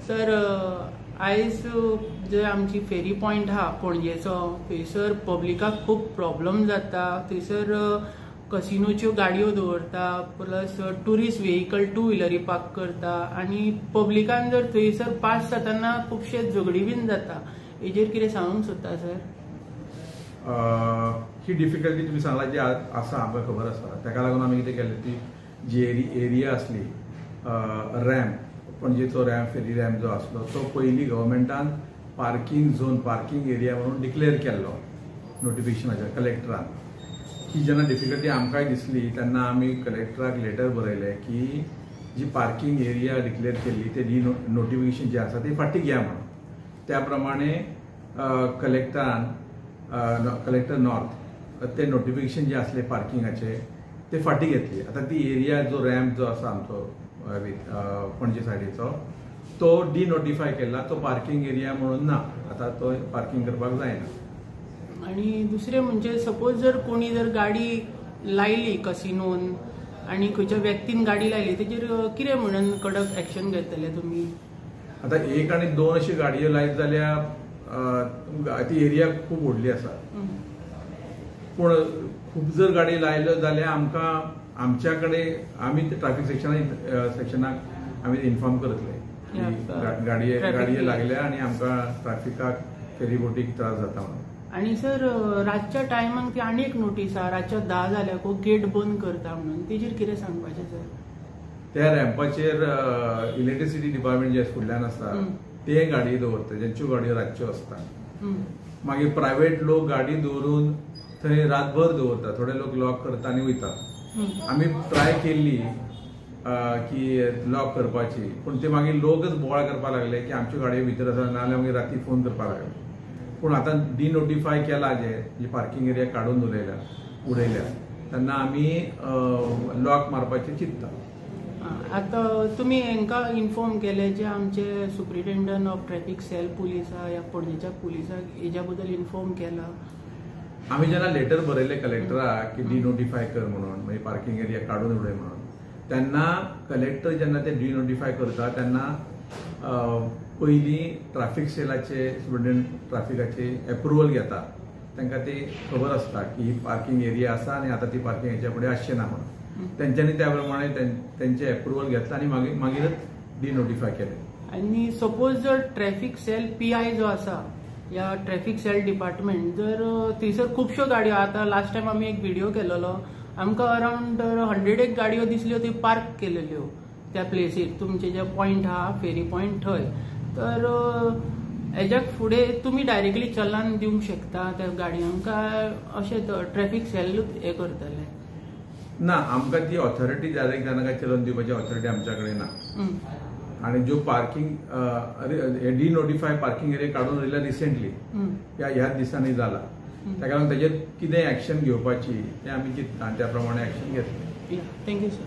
Sir आयज जे आमची फेरी पॉइंट हा पणजेचो थंयसर पब्लिकाक खूब प्रॉब्लम जाता। थंयसर कसिनोच्यो गाडयो दवरता प्लस टुरिस्ट व्हेकल टू व्हिलरी पार्क करता आनी पब्लिकान जर थंयसर पास जाताना खुबशे झगडी बीन जाता। हेजेर कितें सांगूंक सोदता सर? ही डिफिकल्टी तुम्ही सांगला जी आसा आमकां खबर आसा, ताका लागून आमी कितें केलें ती जी एरिया आसली रॅम्प पणजेचो रॅम्प फेरी रॅम्प जो आसलो तो पयलीं गव्हर्मेंटान पार्किंग झोन पार्किंग एरिया म्हणून डिक्लेअर केल्लो नोटिफिकेशनाच्या कलेक्टरान। ही जेन्ना डिफिकल्टी आमकांय दिसली तेन्ना आमी कलेक्टराक लेटर बरयलें की जी पार्किंग एरिया डिक्लेअर केल्ली ते नोटिफिकेशन जे आसा ती फाटी घ्या म्हणून। त्या प्रमाणे कलेक्टर नॉर्थ ते नोटिफिकेशन जे असले पार्किंगाचे ते फाटी घेतली। आता ती एरिया जो रॅम्प जो आसा आमचो पणजे सायडीचो तो डिनोटिफाय केला, तो पार्किंग एरिया म्हणून ना, आता तो पार्किंग करपाक जायना। आणि दुसरे म्हणजे सपोज जर कोणी जर गाडी लायली कसिनोन आणि खंयच्या व्यक्तीन गाडी लायली तेजेर कितें म्हणून कडक एक्शन घेतले तुमी? आता एक आणि दोन अशी गाडयो लायत जाल्यार ती एरिया खूप व्हडली आसा, पूण खूप जर गाडी लायल्यो जाल्यार आमकां आमच्याकडे आमी ट्रॅफिक सेक्शनाक आमी इन्फॉर्म करतले गाडये लागल्या आणि आमकां ट्रॅफिकाक फेरी बोटीक त्रास जाता म्हणून। आणि सर रातच्या टायमाक ती आनी एक नोटीस आहा रातच्या 10 जाल्यार गेट बंद करता म्हणून, तेजेर कितें सांगपाचें सर? त्या रॅम्पाचेर इलेक्ट्रिसिटी डिपार्टमेंट जे फुडल्यान आसता ते गाडयो दवरता, ज्यांच्यो गाडयो रातच्यो आसता। मागीर प्रायव्हेट लोक गाडी दवरून थंय रातभर दवरता, थोडे लोक लॉक करता आनी वयता। आमी ट्राय केल्ली की लॉक करपाची, पूण ते मागीर लोकच बोवाळ करपाक लागले की आमच्यो गाडयो भितर आसा, नाजाल्यार मागीर राती फोन करपाक लागले। पूण आतां डिनोटिफाय केला जे पार्किंग एरिया काडून उडयल्या तेन्ना आमी लॉक मारपाचें चिंतता। आता तुम्ही हांकां इन्फॉर्म केले जे आमचे superintendent of traffic cell police आहा या पणजेच्या पुलिसाक हेच्या बद्दल इन्फॉर्म केला? आमी जेन्ना लेटर बरयले कलेक्टराक की डिनोटिफाय कर म्हणून, मागीर पार्किंग एरिया काडून उडय म्हणून, तेन्ना कलेक्टर जेन्ना ते डिनोटिफाय करता तेन्ना पयलीं ट्रॅफिक सेलाचे सुप्रिटेंडंट ट्रॅफिकाचे एप्रुवल घेता। तांकां ते खबर आसता की पार्किंग एरिया आसा आनी आतां ती पार्किंग हेच्या फुडें आसचें ना म्हणून। त्यांच्यानी त्या प्रमाणे त्यांचे एप्रुवल घेतला आणि मागीरच डिनोटिफाय केले। आणि सपोज जर ट्रॅफिक सेल PI जो आसा या ट्रॅफिक सेल डिपार्टमेंट जर थंयसर खुबश्यो गाडयो, आता लास्ट टायम आमी एक व्हिडिओ केलेलो, आमकां अराउंड 100 गाडयो दिसल्यो थंय पार्क केलेल्यो त्या प्लेसीर, तुमचे जे पॉइंट आहा फेरी पॉइंट थंय, तर हेज्या फुडें तुमी डायरेक्टली चलान दिवंक शकता त्या गाडयांक काय अशें ट्रॅफिक सेलूच हे करतले? ना, आमकां ती ऑथॉरिटी डायरेक्ट जाणांका चलन दिवपाची ऑथॉरिटी आमच्या कडेन ना। आणि जो पार्किंग डिनोटिफाय पार्किंग एरिया काडून उडयला रिसेंटली ह्या दिसांनी जाला, ताका लागून तेजेर कितें एक्शन घेवपाची ते आमी चिंतता आनी त्या प्रमाणे एक्शन घेतले। Thank you sir.